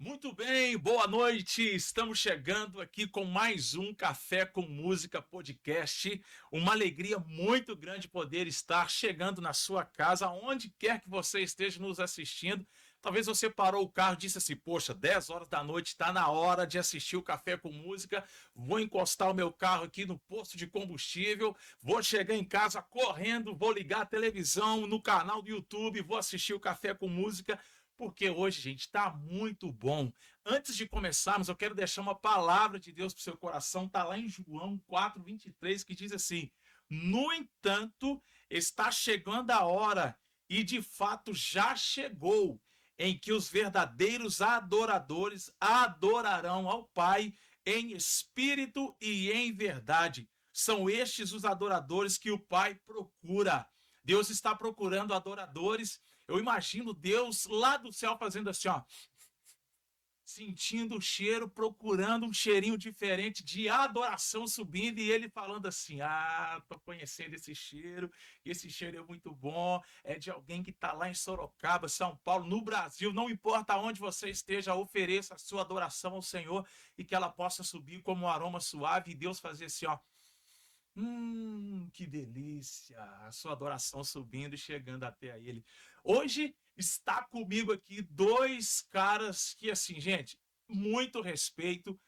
Muito bem, boa noite. Estamos chegando aqui com mais um Café com Música podcast. Uma alegria muito grande poder estar chegando na sua casa, onde quer que você esteja nos assistindo. Talvez você parou o carro e disse assim: poxa, 10 horas da noite está na hora de assistir o Café com Música. Vou encostar o meu carro aqui no posto de combustível, vou chegar em casa correndo, vou ligar a televisão no canal do YouTube, vou assistir o Café com Música. Porque hoje, gente, está muito bom. Antes de começarmos, eu quero deixar uma palavra de Deus para o seu coração. Está lá em João 4:23, que diz assim: no entanto, está chegando a hora, e de fato já chegou, em que os verdadeiros adoradores adorarão ao Pai em espírito e em verdade. São estes os adoradores que o Pai procura. Deus está procurando adoradores. Eu imagino Deus lá do céu fazendo assim, ó, sentindo o cheiro, procurando um cheirinho diferente de adoração subindo e ele falando assim: ah, tô conhecendo esse cheiro é muito bom, é de alguém que tá lá em Sorocaba, São Paulo, no Brasil, não importa onde você esteja, ofereça a sua adoração ao Senhor e que ela possa subir como um aroma suave e Deus fazer assim, ó, que delícia! A sua adoração subindo e chegando até a Ele. Hoje está comigo aqui dois caras que, assim, gente, muito respeito,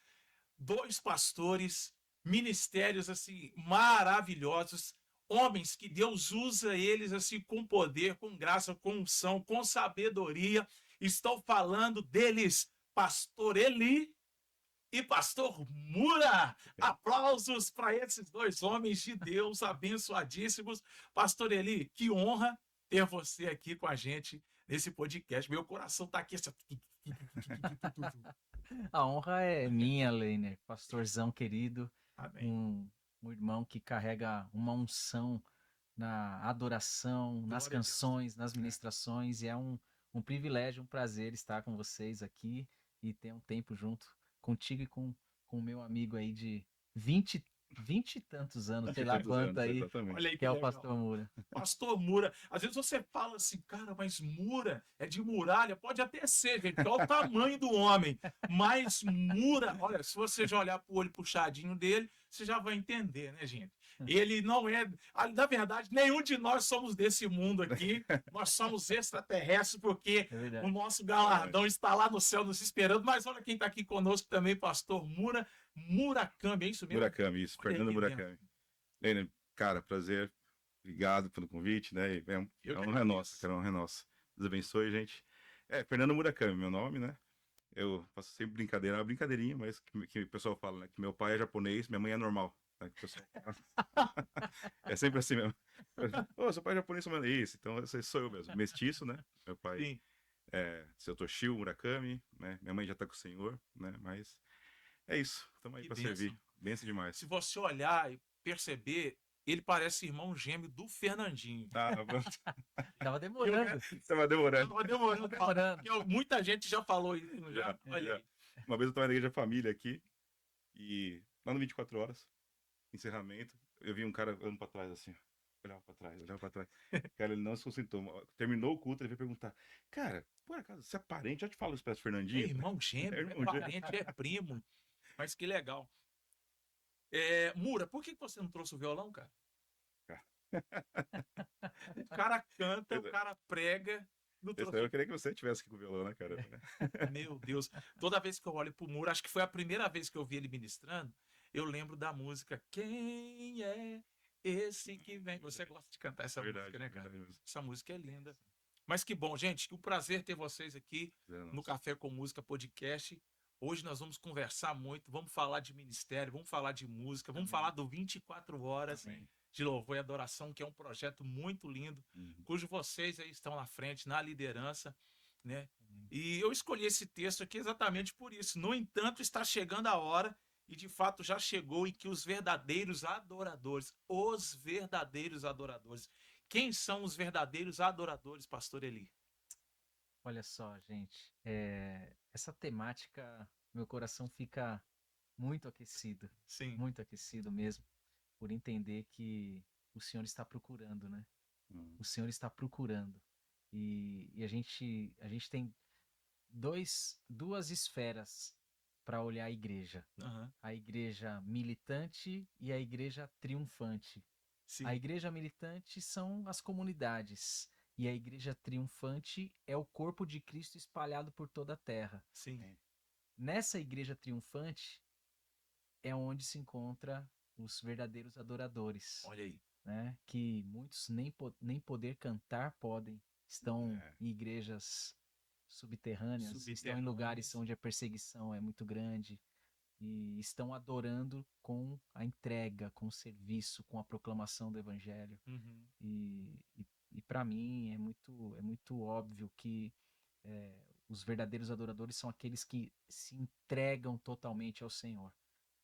dois pastores, ministérios, assim, maravilhosos, homens que Deus usa eles, assim, com poder, com graça, com unção, com sabedoria. Estou falando deles, Pastor Eli e Pastor Mura. Aplausos para esses dois homens de Deus abençoadíssimos. Pastor Eli, que honra ter você aqui com a gente nesse podcast. Meu coração está aqui. A honra é minha, Leiner, pastorzão querido, Amém. um, um irmão que carrega uma unção na adoração, nas Glória a Deus. canções, nas É. ministrações, e é um privilégio, um prazer estar com vocês aqui e ter um tempo junto contigo e com o meu amigo aí de 20 e tantos anos, Há sei lá tantos quanto anos, aí, Olha exatamente. aí que que é o legal. pastor Moura. Pastor Mura, às vezes você fala assim, cara, mas Mura é de muralha, pode até ser, gente, porque olha o tamanho do homem, mas Mura, olha, se você já olhar pro olho puxadinho dele, você já vai entender, né, gente? Ele não é, na verdade, nenhum de nós somos desse mundo aqui, nós somos extraterrestres, porque É o verdade. nosso Verdade. galardão está lá no céu nos esperando, mas olha quem está aqui conosco também, Pastor Mura, Murakami, é isso mesmo? Murakami, isso, Olha aí Fernando que benção. Murakami. Leiner, cara, prazer. Obrigado pelo convite, né? Eu É que uma honra nossa, agradeço. cara, é uma honra nossa. Deus abençoe, gente. Fernando Murakami, meu nome, né? Eu faço sempre brincadeira, uma brincadeirinha, mas que o pessoal fala, né? Que meu pai é japonês, minha mãe é normal. Né, que o pessoal fala. É sempre assim mesmo. Ô, seu pai é japonês, mano. Isso, então esse sou eu mesmo. Mestiço, né? Meu pai Sim. é seu Toshio Murakami, né? Minha mãe já tá com o senhor, né? Mas é isso, estamos aí Que para servir. bênção. Benção Se demais. você olhar e perceber, ele parece irmão gêmeo do Fernandinho. Ah, pronto. Tava E eu quero... demorando, Tava demorando. Tava tava demorando pra falar, demorando. porque muita gente já falou isso já. Já, Olha já. aí. Uma vez eu tava na igreja família aqui e lá no 24 horas, encerramento, eu vi um cara andando pra trás assim, ó. Olhava pra trás, olhava pra trás. Cara, ele não se concentrou. Terminou o culto, ele veio perguntar: cara, por acaso, você é parente? Já te falo isso pra É Fernandinho? irmão É gêmeo, é irmão gêmeo. parente, é primo. Mas que legal. Mura, por que você não trouxe o violão, cara? Cara, O cara canta, o esse cara prega. Não esse daí trouxe. eu queria que você tivesse aqui com o violão, né, cara? Meu Deus. Toda vez que eu olho pro Mura, acho que foi a primeira vez que eu vi ele ministrando, eu lembro da música Quem é esse que vem? Você gosta de cantar essa música, Verdade, né, cara? verdade mesmo. Essa música é linda. Mas que bom, gente, que um prazer ter vocês aqui Zero no nosso. Café com Música Podcast. Hoje nós vamos conversar muito, vamos falar de ministério, vamos falar de música, vamos falar Amém. do 24 Horas Amém. de Louvor e Adoração, que é um projeto muito lindo, Uhum. cujo vocês aí estão na frente, na liderança, né? E eu escolhi esse texto aqui exatamente por isso. No entanto, está chegando a hora, e de fato já chegou, em que os verdadeiros adoradores. Quem são os verdadeiros adoradores, Pastor Eli? Olha só, gente, essa temática, meu coração fica Sim. muito aquecido mesmo, por entender que o Senhor está procurando, né? Uhum. O Senhor está procurando. E a gente tem duas esferas para olhar a igreja. Aham. A igreja militante e a igreja triunfante. Sim. A igreja militante são as comunidades e a igreja triunfante é o corpo de Cristo espalhado por toda a terra. Sim. Nessa igreja triunfante é onde se encontra os verdadeiros adoradores, Olha aí. né? Que muitos nem poder cantar podem, estão É. em igrejas subterrâneas, estão em lugares Subterrâneas. onde a perseguição é muito grande e estão adorando com a entrega, com o serviço, com a proclamação do evangelho. Uhum. E para mim é muito óbvio que os verdadeiros adoradores são aqueles que se entregam totalmente ao Senhor.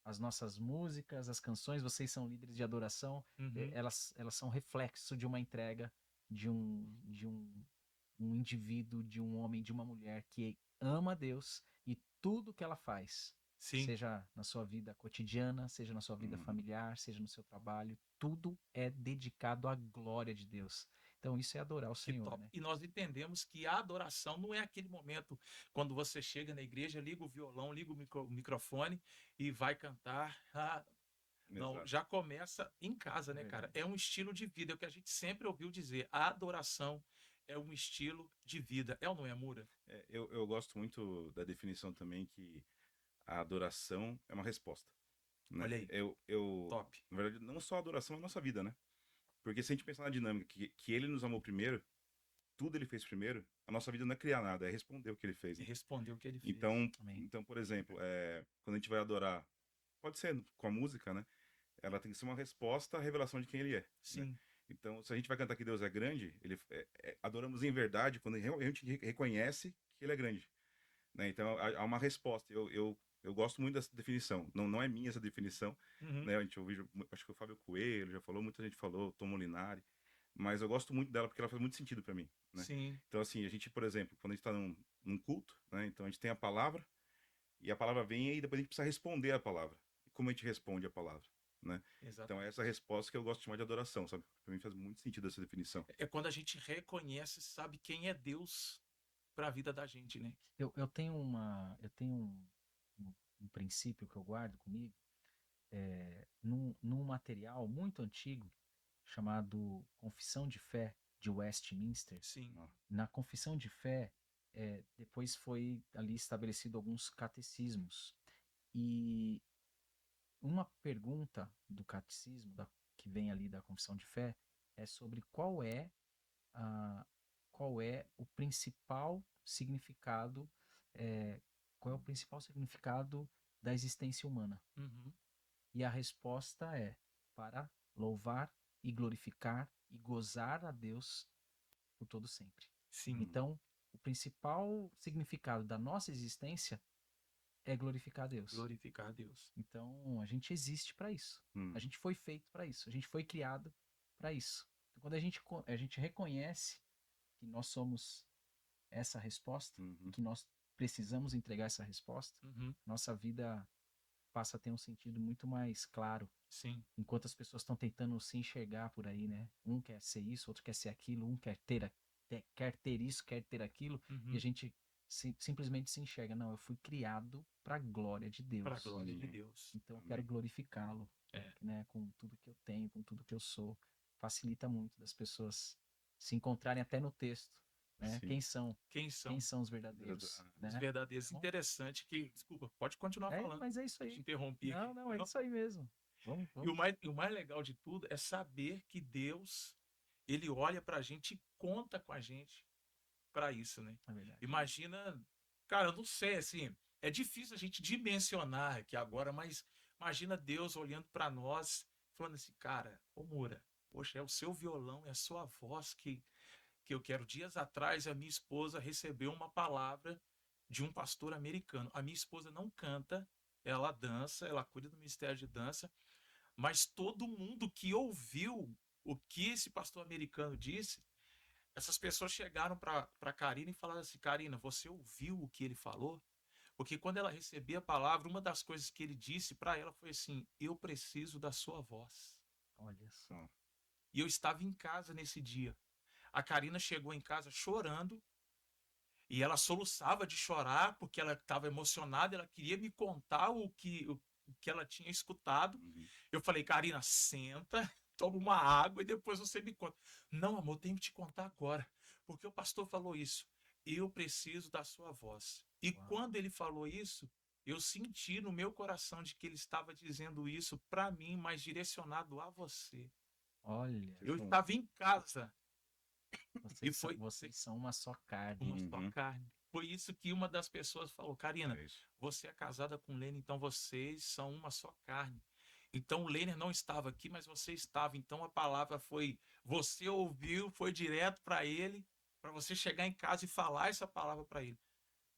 As nossas músicas, as canções, vocês são líderes de adoração, Uhum. elas são reflexo de uma entrega um indivíduo, de um homem, de uma mulher que ama a Deus e tudo que ela faz, Sim. seja na sua vida cotidiana, seja na sua vida Uhum. familiar, seja no seu trabalho, tudo é dedicado à glória de Deus. Então isso é adorar o Que Senhor, top. né? E nós entendemos que a adoração não é aquele momento quando você chega na igreja, liga o violão, liga o microfone e vai cantar. Ah, não, Exato. já começa em casa, né, cara? Verdade. É um estilo de vida, é o que a gente sempre ouviu dizer. A adoração é um estilo de vida. É ou não é, Mura? Eu gosto muito da definição também que a adoração é uma resposta, né? Olha aí, top. Na verdade, não só a adoração é a nossa vida, né? Porque se a gente pensar na dinâmica que ele nos amou primeiro, tudo ele fez primeiro, a nossa vida não é criar nada, é responder o que ele fez, E né? respondeu o que ele fez. Então, Amém. por exemplo, quando a gente vai adorar, pode ser com a música, né? Ela tem que ser uma resposta à revelação de quem ele é, né? Sim, Então, se a gente vai cantar que Deus é grande, adoramos em verdade quando a gente reconhece que ele é grande, né? Então, há uma resposta. Eu gosto muito dessa definição. Não é minha essa definição, uhum, né? A gente ouviu, acho que o Fábio Coelho já falou, muita gente falou, Tom Molinari, mas eu gosto muito dela porque ela faz muito sentido para mim, né? sim, Então, assim, a gente, por exemplo, quando a gente está num culto, né? Então a gente tem a palavra e a palavra vem e depois a gente precisa responder a palavra. E como a gente responde a palavra, né? Então é exatamente. essa resposta que eu gosto de chamar de adoração, sabe? Para mim faz muito sentido essa definição. É quando a gente reconhece, sabe quem é Deus para a vida da gente, né? Eu tenho um princípio que eu guardo comigo, num material muito antigo chamado Confissão de Fé de Westminster. Sim, Ó, Na Confissão de Fé, depois foi ali estabelecido alguns catecismos. E uma pergunta do catecismo, que vem ali da Confissão de Fé, é sobre a, qual é o principal significado, é, qual é o principal significado da existência humana. uhum, E a resposta é para louvar e glorificar e gozar a Deus por todo sempre. sim, Então, o principal significado da nossa existência é glorificar a Deus. glorificar a Deus. Então, a gente existe para isso. A hum, gente foi feito para isso. A gente foi criado para isso. Então, quando a gente reconhece que nós somos essa resposta e uhum, que nós precisamos entregar essa resposta, Uhum, nossa vida passa a ter um sentido muito mais claro. sim, Enquanto as pessoas estão tentando se enxergar por aí, né? Um quer ser isso, outro quer ser aquilo, um quer ter isso, quer ter aquilo, e a uhum, gente simplesmente se enxerga. Não, eu fui criado para a glória de para a Deus. glória de sim, Deus. Então eu quero amém. glorificá-lo, É. né? Com tudo que eu tenho, com tudo que eu sou. Facilita muito das pessoas se encontrarem até no texto, né? Sim. Quem Quem são são os verdadeiros, os né? verdadeiros? Então, Interessante que, desculpa, pode continuar falando. mas é isso Eu te aí. interrompi aqui. Não, é Não. isso aí mesmo. Vamos, E o vamos. mais legal de tudo é saber que Deus, ele olha para a gente e conta com a gente para isso, né? É verdade. Imagina, cara, eu não sei, assim, é difícil a gente dimensionar aqui agora, mas imagina Deus olhando para nós, falando assim, cara, ô Moura, poxa, é o seu violão, é a sua voz que eu quero. Dias atrás, a minha esposa recebeu uma palavra de um pastor americano. A minha esposa não canta, ela dança, ela cuida do ministério de dança, mas todo mundo que ouviu o que esse pastor americano disse, essas pessoas chegaram para Karina e falaram assim: Karina, você ouviu o que ele falou? Porque quando ela recebia a palavra, uma das coisas que ele disse para ela foi assim: eu preciso da sua voz. Olha só. Ó, E eu estava em casa nesse dia. A Karina chegou em casa chorando. E ela soluçava de chorar porque ela estava emocionada, ela queria me contar o que ela tinha escutado. Uhum. Eu falei, Karina, senta, toma uma água e depois você me conta. Não, amor, eu tenho que te contar agora, porque o pastor falou isso. Eu preciso da sua voz. E Uau. quando ele falou isso, eu senti no meu coração de que ele estava dizendo isso para mim, mas direcionado a você. Olha, Eu São- estava em casa e foi vocês são uma só carne. uma só Uhum. carne. Foi isso que uma das pessoas falou, Karina, É isso. você é casada com o Lênin, então vocês são uma só carne. Então o Lênin não estava aqui, mas você estava. Então a palavra foi, você ouviu, foi direto para ele, para você chegar em casa e falar essa palavra para ele.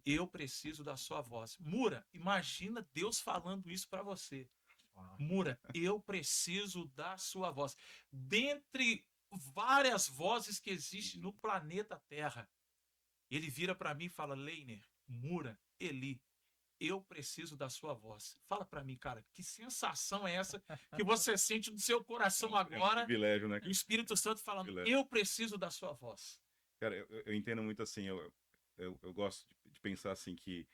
Eu preciso da sua voz. Mura, imagina Deus falando isso para você. Uau. Mura, eu preciso da sua voz. Dentre várias vozes que existem no planeta Terra, ele vira para mim e fala: Leiner, Mura, Eli, eu preciso da sua voz. Fala para mim, cara, que sensação é essa que você sente no seu coração É um agora? privilégio, né? E o Espírito Santo falando: Privilégio. eu preciso da sua voz. Cara, eu entendo muito assim, eu gosto de pensar assim que,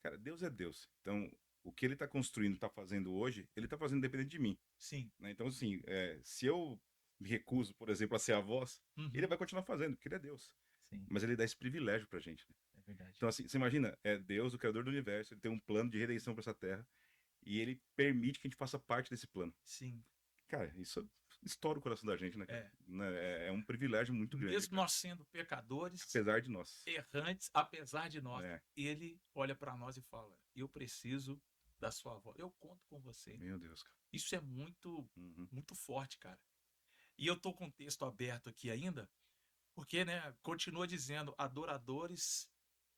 cara, Deus é Deus. Então, o que ele tá construindo, tá fazendo hoje, ele tá fazendo independente de mim, Sim. né? Então, assim, se eu me recuso, por exemplo, a ser a voz, Uhum. ele vai continuar fazendo, porque ele é Deus. Sim, Mas ele dá esse privilégio pra gente, né? é verdade. Então, assim, você imagina, é Deus, o Criador do Universo, ele tem um plano de redenção pra essa terra, e ele permite que a gente faça parte desse plano. Sim. Cara, isso estoura o coração da gente, né, cara? É. Né? É um privilégio muito grande, Mesmo cara. nós sendo pecadores, Apesar de nós. errantes, apesar de nós, É. ele olha para nós e fala: eu preciso da sua voz. Eu conto com você. Meu Deus, cara. Isso é muito, Uhum. muito forte, cara. E eu tô com o texto aberto aqui ainda, porque, né, continua dizendo: adoradores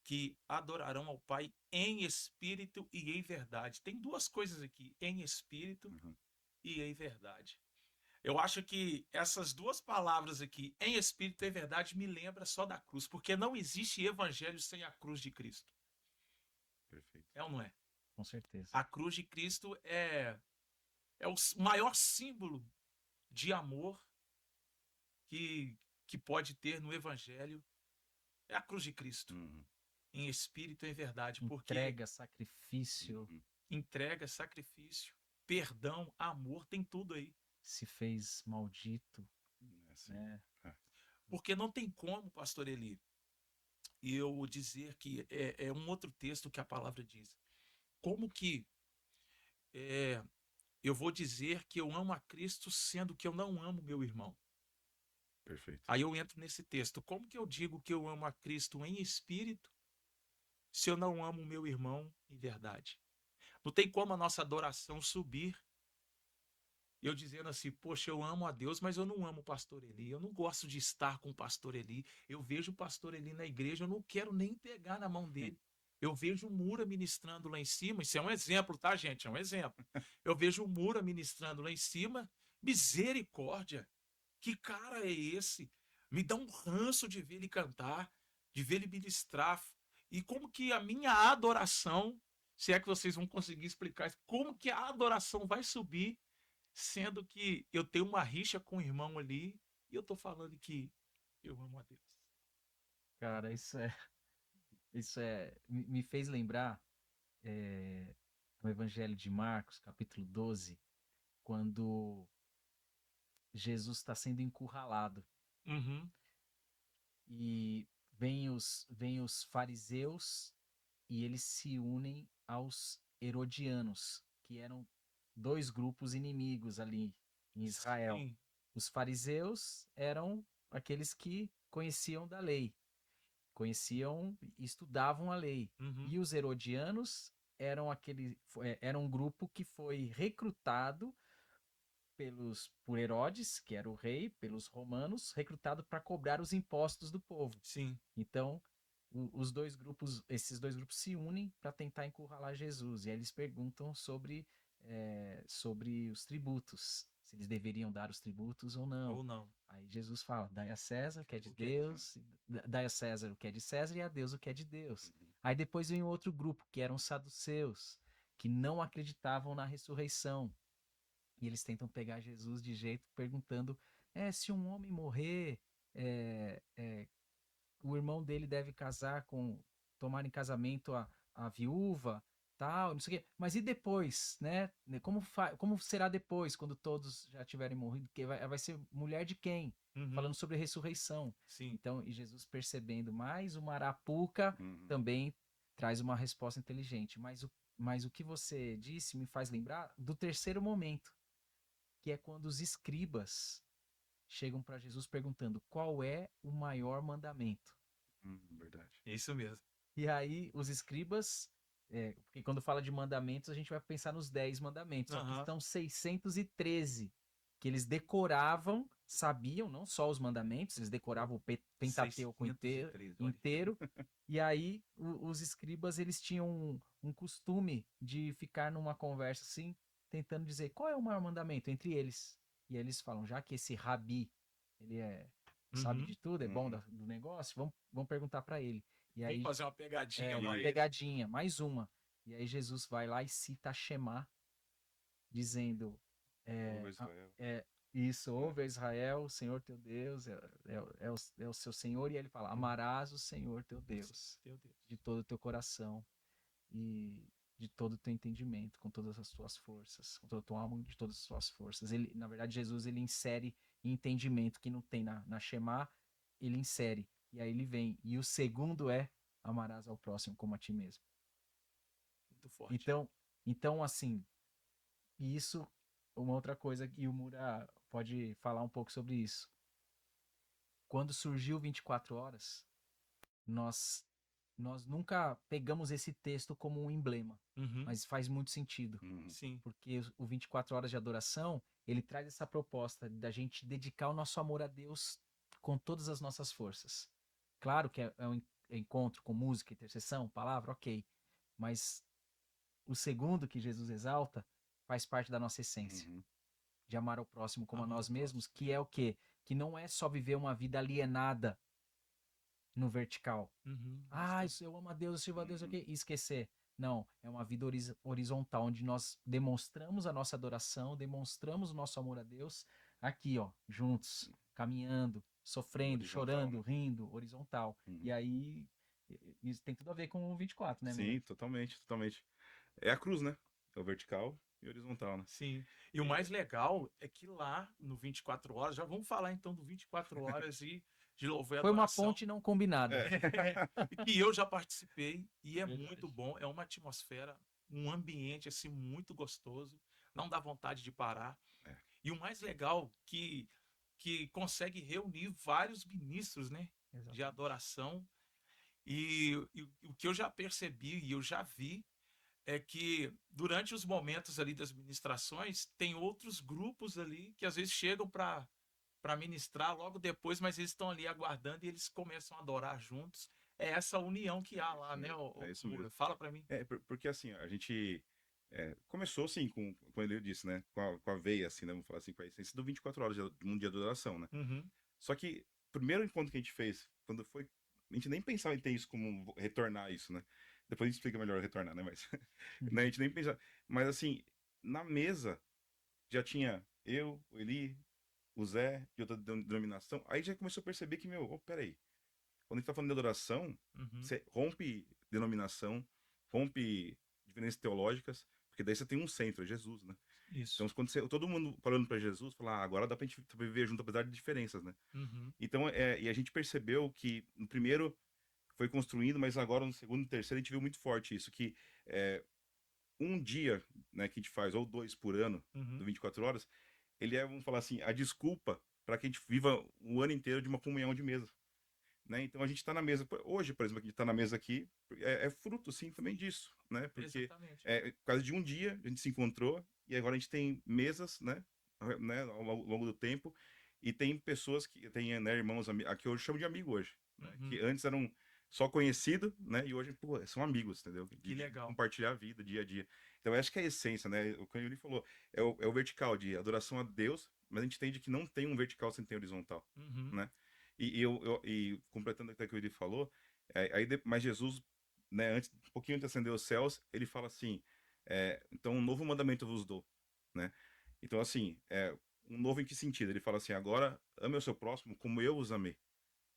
que adorarão ao Pai em espírito e em verdade. Tem duas coisas aqui: em espírito Uhum. e em verdade. Eu acho que essas duas palavras aqui, em espírito e em verdade, me lembra só da cruz, porque não existe evangelho sem a cruz de Cristo. Perfeito. É ou não é? Com certeza. A cruz de Cristo é o maior símbolo de amor que pode ter no evangelho. É a cruz de Cristo, Uhum. em espírito e em verdade, porque Entrega, sacrifício, Uhum. entrega, sacrifício, perdão, amor, tem tudo aí. se fez maldito, É assim. né? Porque não tem como, pastor Eli, eu dizer que é um outro texto que a palavra diz. Como que eu vou dizer que eu amo a Cristo sendo que eu não amo meu irmão? Perfeito. Aí eu entro nesse texto. Como que eu digo que eu amo a Cristo em espírito se eu não amo meu irmão em verdade? Não tem como a nossa adoração subir eu dizendo assim, poxa, eu amo a Deus, mas eu não amo o pastor Eli, eu não gosto de estar com o pastor Eli, eu vejo o pastor Eli na igreja, eu não quero nem pegar na mão dele. Eu vejo o Mura ministrando lá em cima, isso é um exemplo, tá, gente? É um exemplo. Eu vejo o Mura ministrando lá em cima, misericórdia. Que cara é esse? Me dá um ranço de ver ele cantar, de ver ele ministrar. E como que a minha adoração, se é que vocês vão conseguir explicar isso, como que a adoração vai subir sendo que eu tenho uma rixa com o irmão ali e eu tô falando que eu amo a Deus. Cara, me fez lembrar no Evangelho de Marcos, capítulo 12, quando Jesus está sendo encurralado Uhum, e vem os fariseus e eles se unem aos herodianos, que eram dois grupos inimigos ali em Israel. sim, Os fariseus eram aqueles que conheciam da lei, conheciam e estudavam a lei. uhum, E os herodianos era um grupo que foi recrutado por Herodes, que era o rei, pelos romanos, recrutado para cobrar os impostos do povo. sim, Então, esses dois grupos se unem para tentar encurralar Jesus. E aí eles perguntam sobre os tributos, se eles deveriam dar os tributos ou não. ou não. Aí Jesus fala: dai a César o que é de O que é de Deus, dai a César o que é de César e a Deus o que é de Deus. Uhum. Aí depois vem outro grupo, que eram os saduceus, que não acreditavam na ressurreição. E eles tentam pegar Jesus de jeito perguntando: se um homem morrer, irmão dele deve tomar em casamento a viúva, tal, não sei o quê. Mas e depois, né? Como será depois, quando todos já tiverem morrido? Que vai ser mulher de quem? Uhum. Falando sobre ressurreição. Sim. Então, e Jesus percebendo mais uma arapuca, Uhum. também traz uma resposta inteligente. Mas o que você disse me faz lembrar do terceiro momento, que é quando os escribas chegam para Jesus perguntando qual é o maior mandamento. Verdade. Isso mesmo. E aí os escribas, porque quando fala de mandamentos, a gente vai pensar nos 10 mandamentos, só que Aham. estão 613 que eles decoravam, sabiam não só os mandamentos, eles decoravam o Pentateuco 613, olha. inteiro. E aí os escribas, eles tinham um costume de ficar numa conversa assim, tentando dizer qual é o maior mandamento entre eles. E eles falam, já que esse rabi, ele sabe Uhum. de tudo, é bom Uhum. do negócio, vamos perguntar para ele. E Vamos aí fazer uma pegadinha uma pra ele. pegadinha, mais uma. E aí Jesus vai lá e cita Shema, dizendo, Ouve, é, Israel. isso, ouve a Israel, o Senhor teu Deus é o seu Senhor, e aí ele fala, amarás o Senhor teu Deus Meu Deus. de todo o teu coração e de todo o teu entendimento, com todas as tuas forças, com toda a tua alma, de todas as tuas forças. Ele, na verdade, Jesus, ele insere entendimento que não tem na Shema, ele insere. E aí ele vem. E o segundo é, amarás ao próximo como a ti mesmo. Muito forte. Então assim, isso, uma outra coisa que o Mura pode falar um pouco sobre isso. Quando surgiu 24 horas, nós nunca pegamos esse texto como um emblema, Uhum. mas faz muito sentido, Uhum. Sim. porque o 24 horas de adoração, ele traz essa proposta da gente dedicar o nosso amor a Deus com todas as nossas forças. Claro que é um encontro com música, intercessão, palavra, ok, mas o segundo que Jesus exalta faz parte da nossa essência, Uhum. de amar ao próximo como a Amar nós o mesmos, próximo. que é o quê? Que não é só viver uma vida alienada no vertical. Uhum. Isso, eu amo a Deus, eu sirvo a Deus, Uhum. ok? E esquecer. Não, é uma vida horizontal, onde nós demonstramos a nossa adoração, demonstramos o nosso amor a Deus, aqui, ó, juntos, caminhando, sofrendo, Horizontal, chorando, né? rindo, horizontal. Uhum. E aí, isso tem tudo a ver com o 24, né, Sim, Mura? totalmente, totalmente. É a cruz, né? É o vertical e horizontal, né? Sim. E o mais legal é que lá no 24 horas, já vamos falar então do 24 horas e de louvor e Foi uma adoração. ponte não combinada. É. Que eu já participei e é Verdade. muito bom, é uma atmosfera, um ambiente assim muito gostoso, não dá vontade de parar. É. E o mais legal que consegue reunir vários ministros, né, de Exatamente. adoração. E o que eu já percebi e eu já vi é que durante os momentos ali das ministrações tem outros grupos ali que às vezes chegam para ministrar logo depois, mas eles estão ali aguardando e eles começam a adorar juntos. É essa união que há lá, né, É isso Mura? mesmo. Fala para mim. Porque assim, a gente começou assim, como ele disse, né? Com a veia, assim, né? Vamos falar assim, com a essência do 24 horas de mundo de adoração, né? Uhum, Só que o primeiro encontro que a gente fez, quando foi. A gente nem pensava em ter isso como retornar isso, né? Depois a gente explica melhor retornar, né? Mas né, a gente nem pensava. Mas assim, na mesa já tinha eu, o Eli, o Zé, de outra denominação. Aí já começou a perceber que, meu, peraí. Quando a gente tá falando de adoração, uhum. você rompe denominação, rompe diferenças teológicas, porque daí você tem um centro, é Jesus, né? Isso. Então, quando todo mundo falando para Jesus, fala, agora dá pra gente viver junto, apesar de diferenças, né? Uhum, Então, e a gente percebeu que no primeiro foi construindo, mas agora no segundo e terceiro a gente viu muito forte isso, que um dia, né, que a gente faz, ou dois por ano, do uhum. 24 horas, ele é, vamos falar assim, a desculpa para que a gente viva o ano inteiro de uma comunhão de mesa. Né? Então a gente está na mesa, hoje, por exemplo, a gente está na mesa aqui, é fruto, sim, também disso, né? Porque Exatamente. por causa de um dia a gente se encontrou e agora a gente tem mesas, né, ao longo do tempo, e tem pessoas que tem, né, irmãos, aqui eu chamo de amigo hoje, né? Uhum. Que antes eram só conhecido, né? E hoje, pô, são amigos, entendeu? Que De legal. compartilhar a vida dia a dia. Então, eu acho que é a essência, né? O que ele falou, é o vertical de adoração a Deus, mas a gente entende que não tem um vertical sem ter horizontal, Uhum. né? E completando até o que ele falou, mas Jesus, né, um pouquinho antes de ascender os céus, ele fala assim: então um novo mandamento eu vos dou, né? Então, assim, um novo em que sentido? Ele fala assim: agora ame o seu próximo como eu os amei,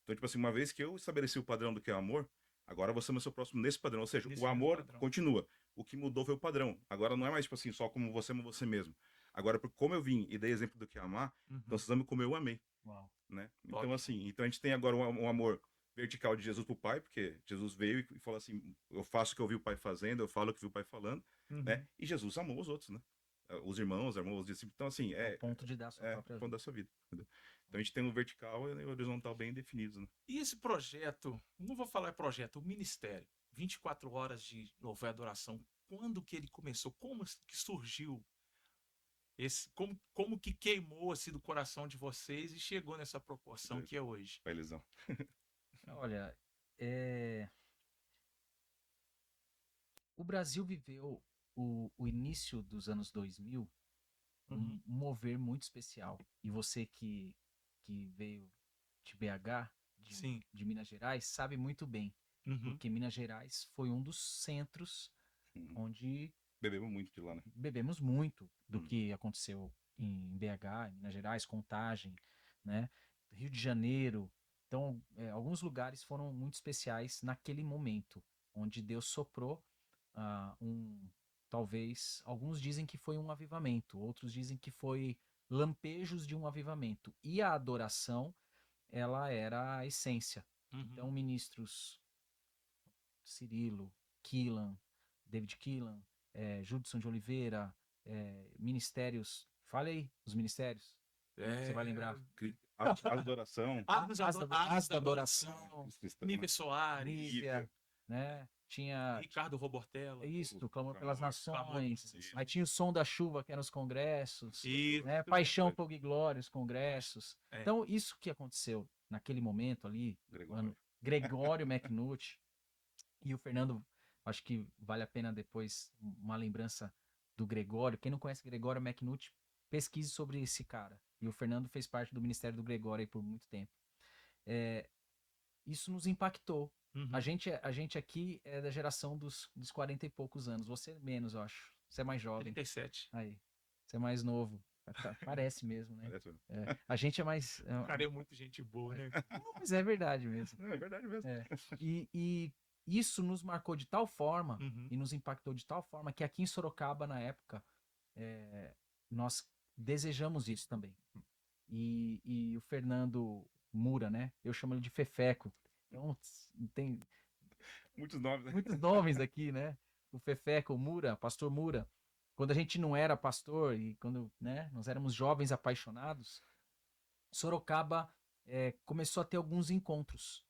Então, tipo assim, uma vez que eu estabeleci o padrão do que é amor, agora você é o seu próximo nesse padrão. Ou seja, Nesse o mesmo amor padrão. continua. O que mudou foi o padrão. Agora não é mais, tipo assim, só como você ama você mesmo. Agora, como eu vim e dei exemplo do que é amar, então vocês amam como eu amei, Uau. né? Top. Então, assim, então a gente tem agora um amor vertical de Jesus pro Pai, porque Jesus veio e falou assim, eu faço o que eu vi o Pai fazendo, eu falo o que vi o Pai falando, né? E Jesus amou os outros, né? Os irmãos, os discípulos. Então, assim, Ao ponto de dar a sua é própria o ponto vida. da sua vida. Entendeu? Então a gente tem um vertical e o horizontal bem definidos, né? E esse projeto, não vou falar projeto, o ministério, 24 horas de louvor e adoração, quando que ele começou? Como que surgiu? Como que queimou assim do coração de vocês e chegou nessa proporção que é hoje? Pailizão. Olha, o Brasil viveu o início dos anos 2000 Uhum. um mover muito especial. E você que veio de BH, Sim. de Minas Gerais, sabe muito bem. Uhum. Porque Minas Gerais foi um dos centros onde Bebemos muito de lá, né? bebemos muito do que aconteceu em BH, em Minas Gerais, Contagem, né? Rio de Janeiro. Então, alguns lugares foram muito especiais naquele momento, onde Deus soprou talvez, alguns dizem que foi um avivamento, outros dizem que foi lampejos de um avivamento. E a adoração, ela era a essência. Uhum. Então, ministros Cirilo, Keelan, David Keelan, Judson de Oliveira, ministérios. Fale aí, os ministérios. Você vai lembrar. Adoração. As da adoração. Nívia Soares. Nívia, né? Tinha Ricardo Robortella. isso, Clamor pelas Clamor, Nações. isso. Aí tinha o Som da Chuva, que eram os congressos. Isso. Né? Paixão, Fogo e Glória, os congressos. É. Então, isso que aconteceu naquele momento ali, Gregório McNutt e o Fernando, acho que vale a pena depois uma lembrança do Gregório. Quem não conhece Gregório McNutt, pesquise sobre esse cara. E o Fernando fez parte do ministério do Gregório aí por muito tempo. Isso nos impactou. Uhum. A gente aqui é da geração dos 40 e poucos anos. Você menos, eu acho. Você é mais jovem. 37. Aí. Você é mais novo. Parece mesmo, né? Parece mesmo. A gente é mais. O cara é muito gente boa, né? Não, mas é verdade mesmo. É verdade mesmo. E isso nos marcou de tal forma Uhum. e nos impactou de tal forma que aqui em Sorocaba, na época, nós desejamos isso também. E o Fernando Mura, né? Eu chamo ele de Fefeco. Então, tem Muitos nomes, né? muitos nomes aqui, né? O Fefeco, o Mura, pastor Mura. Quando a gente não era pastor e quando, né, nós éramos jovens apaixonados, Sorocaba começou a ter alguns encontros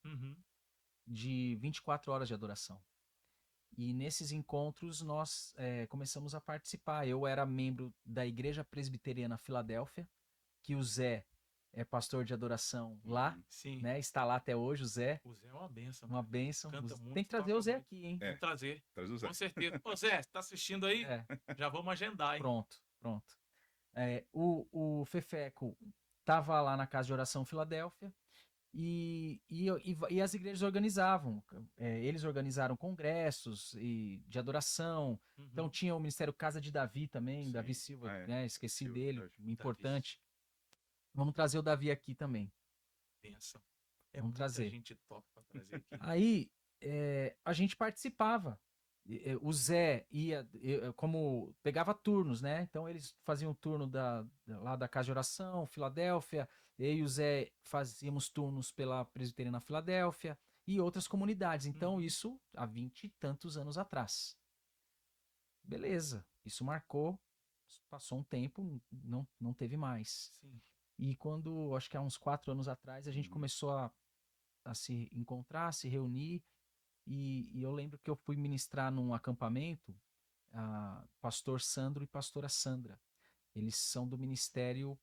de 24 horas de adoração. E nesses encontros nós começamos a participar. Eu era membro da Igreja Presbiteriana Filadélfia, que o Zé é pastor de adoração lá, Sim. né? Está lá até hoje, o Zé. O Zé é uma benção. Uma bênção. Canta muito, Tem que trazer o Zé muito. aqui, hein? Tem que trazer. Traz o Zé. Com certeza. Ô Zé, você tá assistindo aí? Já vamos agendar, hein? Pronto. O Fefeco estava lá na Casa de Oração Filadélfia e as igrejas organizavam. Eles organizaram congressos de adoração. Então tinha o Ministério Casa de Davi também, Sim. Davi Silva, esqueci Silva, dele, verdade. importante. Vamos trazer o Davi aqui também. Benção. Vamos muita trazer. gente top pra trazer aqui. Aí a gente participava. O Zé ia, como pegava turnos, né? Então eles faziam turno lá da Casa de Oração, Filadélfia. Eu e o Zé fazíamos turnos pela Presbiteriana Filadélfia e outras comunidades. Então isso há 20 e tantos anos atrás. Beleza, isso marcou, passou um tempo, não teve mais. Sim. E quando, acho que há uns 4 anos atrás, a gente começou a se encontrar, se reunir. E eu lembro que eu fui ministrar num acampamento, pastor Sandro e pastora Sandra. Eles são do ministério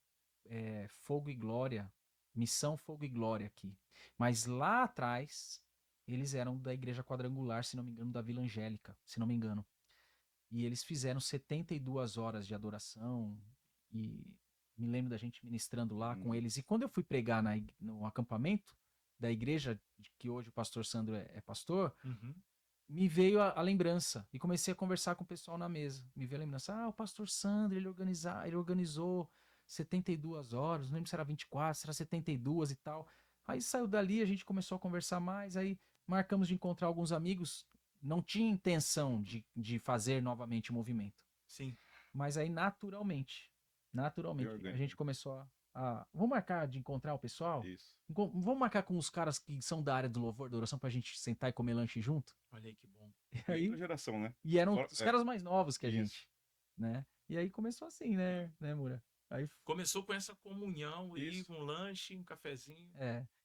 Fogo e Glória, Missão Fogo e Glória aqui. Mas lá atrás, eles eram da Igreja Quadrangular, se não me engano, da Vila Angélica, se não me engano. E eles fizeram 72 horas de adoração e me lembro da gente ministrando lá com eles. E quando eu fui pregar no acampamento da igreja que hoje o pastor Sandro é pastor, me veio a lembrança e comecei a conversar com o pessoal na mesa. Me veio a lembrança, o pastor Sandro, ele organizou 72 horas, não lembro se era 24, se era 72 e tal. Aí saiu dali, a gente começou a conversar mais, aí marcamos de encontrar alguns amigos. Não tinha intenção de fazer novamente o movimento. Sim. Mas aí, naturalmente, E a orgânico. gente começou vamos marcar de encontrar o pessoal? Isso. Vamos marcar com os caras que são da área do louvor, da oração, pra gente sentar e comer lanche junto? Olha aí que bom. E E outra aí, geração, né? e eram Fora- os caras mais novos que a isso. gente, né? E aí começou assim, né, Mura? Aí, Começou com essa comunhão aí, Isso. um lanche, um cafezinho,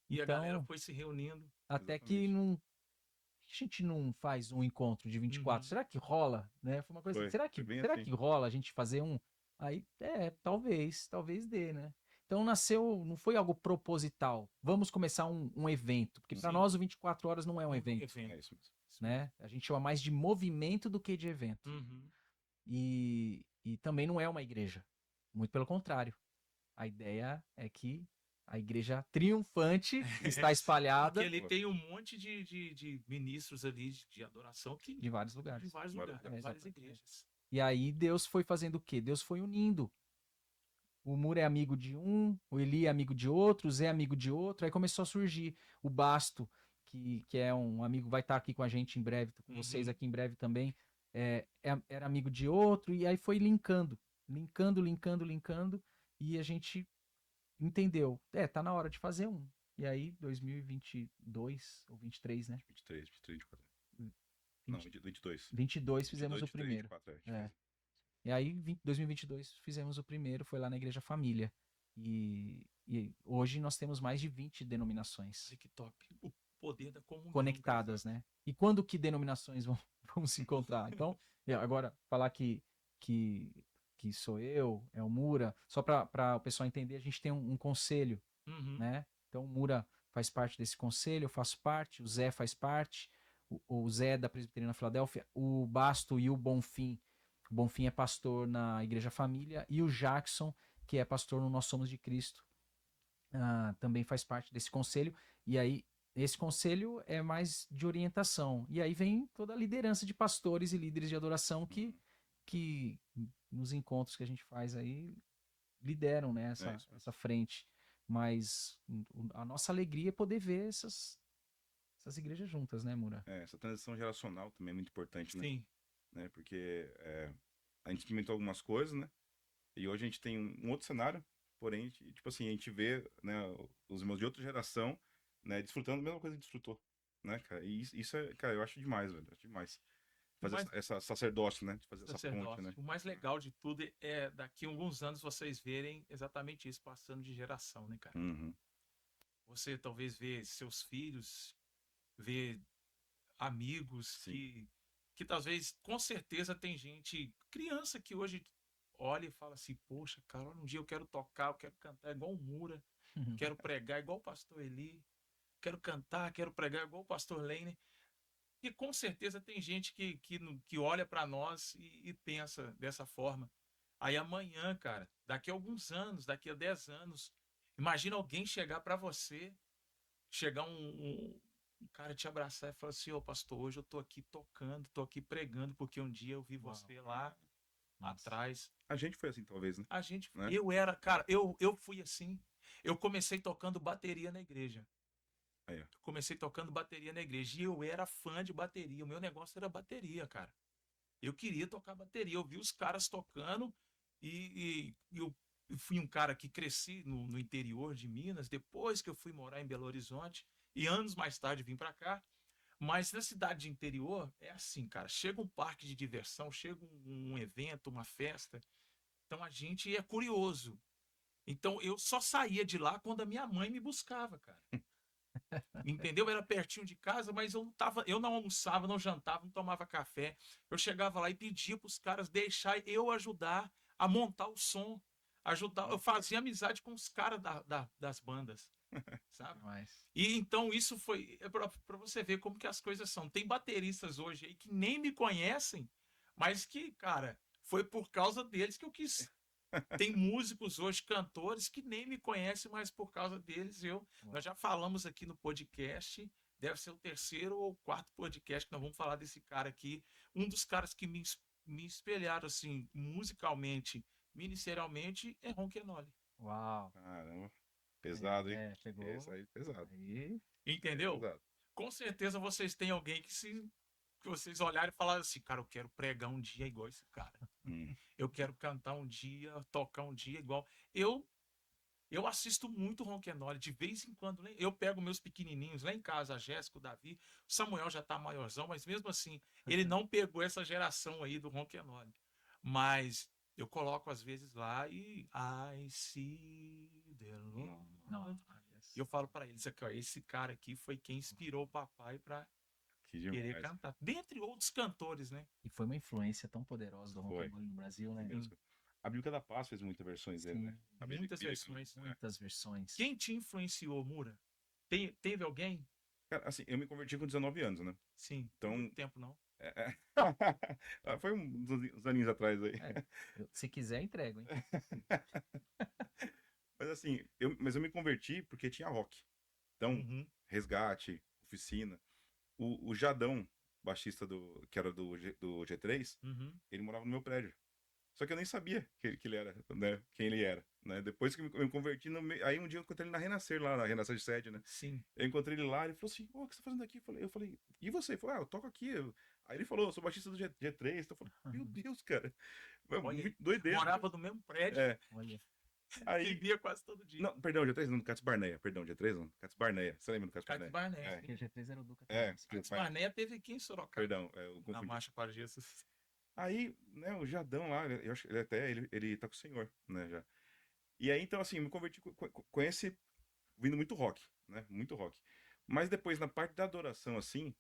e a galera então, foi se reunindo. até que Exatamente. a gente não faz um encontro de 24. Uhum. Será que rola, né? Foi uma coisa assim, Foi bem será assim. que rola a gente fazer um? Aí, talvez dê, né? Então nasceu, não foi algo proposital. Vamos começar um evento, porque para Sim. nós o 24 horas não é um evento, É Evento. isso mesmo. né? A gente chama mais de movimento do que de evento. Uhum. E também não é uma igreja. Muito pelo contrário. A ideia é que a igreja triunfante está espalhada Porque ali tem um monte de ministros ali de adoração que de vários de lugares. vários Vários lugares, lugares. várias Exatamente. igrejas. E aí Deus foi fazendo o quê? Deus foi unindo. O Muro é amigo de um, o Eli é amigo de outro, o Zé é amigo de outro. Aí começou a surgir o Basto, que é um amigo, vai estar aqui com a gente em breve, com vocês Uhum. aqui em breve também. Era amigo de outro, e aí foi linkando. E a gente entendeu. Tá na hora de fazer um. E aí, 2022 ou 23, né? 23, 23, 24. 20, Não, 22. 22 fizemos 22, o 23, primeiro. 24, a gente É. fez. E aí, 2022, fizemos o primeiro, foi lá na Igreja Família. E hoje nós temos mais de 20 denominações Olha que top. O poder da comunhão. conectadas, né? E quando que denominações vão se encontrar? Então, agora, falar que, que sou eu, é o Mura, só para o pessoal entender, a gente tem um conselho, Uhum. né? Então, o Mura faz parte desse conselho, eu faço parte, o Zé faz parte, o Zé é da Presbiteriana Filadélfia, o Basto e o Bonfim. O Bonfim é pastor na Igreja Família e o Jackson, que é pastor no Nós Somos de Cristo, também faz parte desse conselho. E aí, esse conselho é mais de orientação. E aí vem toda a liderança de pastores e líderes de adoração que nos encontros que a gente faz aí lideram, né, É isso mesmo. essa frente. Mas a nossa alegria é poder ver essas igrejas juntas, né, Mura? Essa transição geracional também é muito importante, né? Sim. Porque a gente experimentou algumas coisas, né? E hoje a gente tem um outro cenário, porém, tipo assim, a gente vê, né, os irmãos de outra geração, né, desfrutando a mesma coisa que desfrutou, né, cara? E isso é, cara, eu acho demais, velho, acho demais. Fazer Mas- essa sacerdócio, né? De fazer essa ponte, Sacerdócio. né? O mais legal de tudo é daqui a alguns anos vocês verem exatamente isso passando de geração, né, cara? Uhum. Você talvez vê seus filhos, vê amigos Sim. que talvez, com certeza, tem gente, criança que hoje olha e fala assim, poxa, cara, um dia eu quero tocar, eu quero cantar igual o Mura, quero pregar igual o pastor Eli, quero cantar, quero pregar igual o pastor Lane. E com certeza tem gente que olha para nós e pensa dessa forma. Aí amanhã, cara, daqui a alguns anos, daqui a 10 anos, imagina alguém chegar para você, chegar um cara te abraçar e falar assim, ô pastor, hoje eu tô aqui tocando, tô aqui pregando, porque um dia eu vi Uau. você lá Nossa. atrás. A gente foi assim, talvez, né? A gente, Né? eu era, cara, eu fui assim. Eu comecei tocando bateria na igreja. Aí, ó. Comecei tocando bateria na igreja e eu era fã de bateria. O meu negócio era bateria, cara. Eu queria tocar bateria. Eu vi os caras tocando e eu fui um cara que cresci no interior de Minas, depois que eu fui morar em Belo Horizonte e anos mais tarde vim para cá. Mas na cidade de interior é assim, cara. Chega um parque de diversão, chega um evento, uma festa. Então a gente é curioso. Então eu só saía de lá quando a minha mãe me buscava, cara. Entendeu? Era pertinho de casa, mas eu não almoçava, não jantava, não tomava café. Eu chegava lá e pedia para os caras deixar eu ajudar a montar o som, ajudar. Eu fazia amizade com os caras das bandas, sabe? Demais. E então isso foi para você ver como que as coisas são. Tem bateristas hoje aí que nem me conhecem, mas que, cara, foi por causa deles que eu quis. Tem músicos hoje, cantores, que nem me conhecem, mas por causa deles nós já falamos aqui no podcast, deve ser o terceiro ou quarto podcast que nós vamos falar desse cara aqui. Um dos caras que me espelharam, assim, musicalmente, ministerialmente, é Ron Kenoly. Uau. Caramba. Pesado, hein? Pegou. Esse aí, pesado. Aí, Entendeu? Pesado. Com certeza vocês têm alguém que vocês olharem e falaram assim, cara, eu quero pregar um dia igual esse cara. Hum. Eu quero cantar um dia, tocar um dia igual. Eu assisto muito Ronquenole, de vez em quando. Né? Eu pego meus pequenininhos lá em casa, a Jéssica, o Davi. O Samuel já tá maiorzão, mas mesmo assim, ele não pegou essa geração aí do Ronquenole. Mas eu coloco às vezes lá e I see the Lord. não. E eu falo para eles aqui, ó, esse cara aqui foi quem inspirou o papai para Que querer demais. cantar. Dentre outros cantores, né? E foi uma influência tão poderosa do Foi. rock'n'roll no Brasil, né? Mesmo. A Bíblia da Paz fez muitas versões dele, né? Sim, A Bíblia Muitas bíblica, versões. né? muitas versões. Quem te influenciou, Mura? Teve alguém? Cara, assim, eu me converti com 19 anos, né? Sim. Então- Muito tempo não. Foi uns aninhos atrás aí. Se quiser, entrego, hein? Mas assim, mas eu me converti porque tinha rock. Então, Uhum. Resgate, Oficina. O Jadão, baixista que era do G3, Uhum. ele morava no meu prédio. Só que eu nem sabia que ele era, né? Quem ele era, né? Depois que eu me converti, aí um dia eu encontrei ele na Renascer, lá na Renascer de Sede, né? Sim. Eu encontrei ele lá, ele falou assim, o que você tá fazendo aqui? Eu falei, e você? Ele falou, eu toco aqui. Aí ele falou, eu sou baixista do G3. Então eu falei, meu Deus, cara. Olha, Muito doideira. morava no mesmo prédio. É, Olha, aí... Vivia quase todo dia. Não, perdão, G3 não, Cats Barneia. Perdão, G3 não, Cats Barneia. Você lembra do Cats Cats Barneia? Barneia. É. porque G3 era o Duca É, também. Cats Barneia teve aqui em Sorocaba. Perdão, eu Na confundi. Marcha para Jesus. Aí, né, o Jadão lá, eu acho que ele tá com o senhor, né, já. E aí, então, assim, eu me converti com esse, vindo muito rock, né, muito rock. Mas depois, na parte da adoração, assim,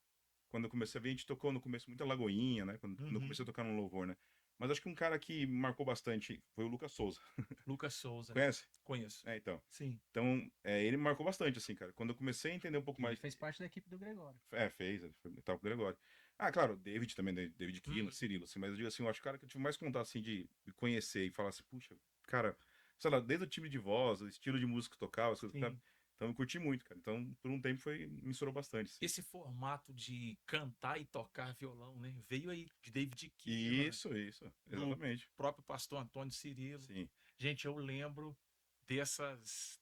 quando eu comecei a ver, a gente tocou no começo muita Lagoinha, né, quando eu Uhum. comecei a tocar no louvor, né. Mas acho que um cara que me marcou bastante foi o Lucas Souza. Lucas Souza. Conhece? Conheço. É, então. Sim. Então, ele me marcou bastante, assim, cara. Quando eu comecei a entender um pouco Ele mais... fez parte da equipe do Gregório. Fez, ele tava com o Gregório. Ah, claro, David também, né, David Keelan, Uhum. Cirilo, assim, mas eu digo assim, eu acho que o cara que eu tive mais contato, assim, de conhecer e falar assim, puxa, cara, sei lá, desde o time de voz, o estilo de música que tocava, as coisas, Sim. sabe? Então eu curti muito, cara. Então, por um tempo me inspirou bastante, assim. Esse formato de cantar e tocar violão, né? Veio aí de David Keelan, Isso, do exatamente. próprio pastor Antônio Cirilo. Sim, Gente, eu lembro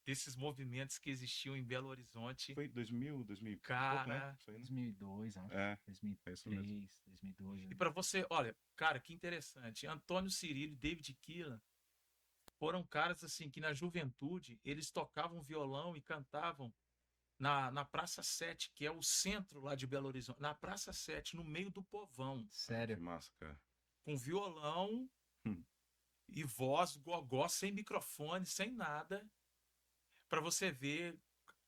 desses movimentos que existiam em Belo Horizonte. foi 2000 e pouco, Cara, né? Isso aí, né? 2002, acho. É, é 2003, isso mesmo. 2002. e para você, olha, cara, que interessante. Antônio Cirilo e David Keelan foram caras assim que na juventude eles tocavam violão e cantavam na Praça 7, que é o centro lá de Belo Horizonte. Na Praça 7, no meio do povão, Que Sério. massa, cara. com violão Hum. e voz, gogó, sem microfone, sem nada, para você ver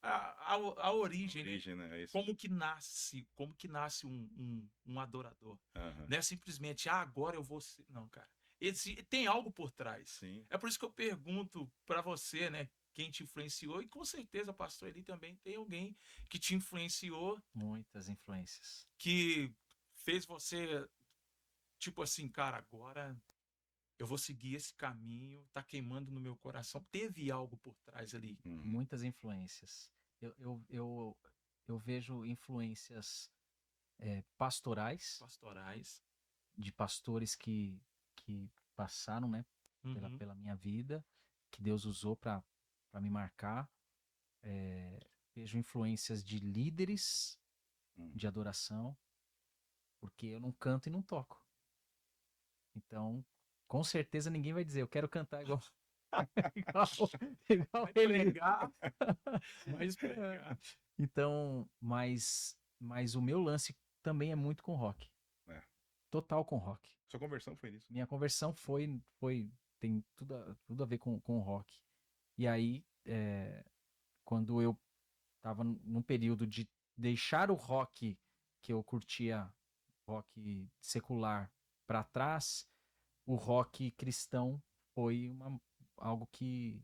a origem, né? Origem, né? É isso. Como que nasce um adorador. Aham. Não é simplesmente, agora eu vou ser. Não, cara. Tem algo por trás. Sim. É por isso que eu pergunto para você, né? Quem te influenciou, e com certeza, pastor, ele também tem alguém que te influenciou, Muitas influências. que fez você, tipo assim, cara, agora eu vou seguir esse caminho, tá queimando no meu coração. Teve algo por trás ali. Uhum. Muitas influências. Eu vejo influências pastorais, Pastorais. de pastores que passaram, né, Uhum. pela minha vida, que Deus usou para me marcar. Vejo influências de líderes Uhum. de adoração, porque eu não canto e não toco. Então, com certeza ninguém vai dizer, eu quero cantar igual, igual Vai ele. pregar, vai pregar. Então, mas o meu lance também é muito com rock. É. Total com rock. Sua conversão foi nisso. Minha conversão tem tudo a ver com rock. E aí, quando eu tava num período de deixar o rock que eu curtia, rock secular, para trás, o rock cristão foi algo que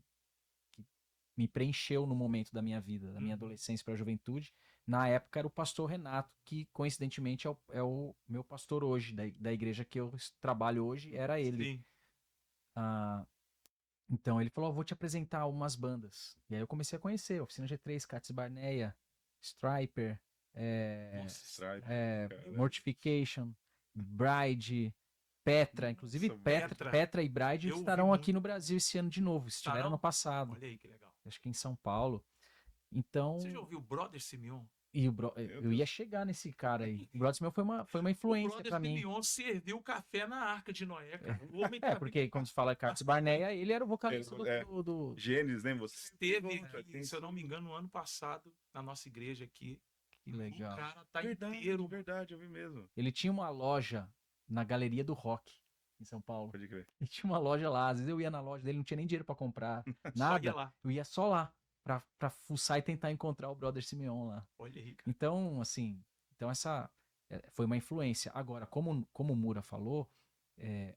me preencheu no momento da minha vida, da minha Uhum. adolescência para a juventude. Na época era o pastor Renato, que coincidentemente é o meu pastor hoje, da igreja que eu trabalho hoje, era ele. Sim. Então ele falou, vou te apresentar umas bandas. E aí eu comecei a conhecer, Oficina G3, Cats Barneia, Stryper, Nossa, Stripe. é, cara. Mortification, Bride, Petra, inclusive Nossa, Petra. Petra e Bride Eu ouvi estarão aqui muito. no Brasil esse ano de novo. Estiveram Estarão? no passado, Olha aí que legal. acho que em São Paulo. Você já Então, ouviu o Brother Simeon? Meu eu ia Deus. chegar nesse cara aí. O Brodsmith foi uma O influência Brother pra mim. Simeon serviu café na Arca de Noé, cara. O homem É, porque quando se fala Carlos Barneia, ele era o vocalista Gênesis, né? Você esteve Nossa, aqui, tem se eu não me tudo. engano, no ano passado, na nossa igreja aqui. Que O legal. cara tá Verdade, inteiro. verdade, eu vi mesmo. Ele tinha uma loja na Galeria do Rock, em São Paulo. Pode crer. Ele tinha uma loja lá. Às vezes eu ia na loja dele, não tinha nem dinheiro pra comprar Só ia nada. lá. Eu ia só lá pra fuçar e tentar encontrar o Brother Simeon lá. Olha aí, cara. Então, assim, essa foi uma influência. Agora, como o Mura falou,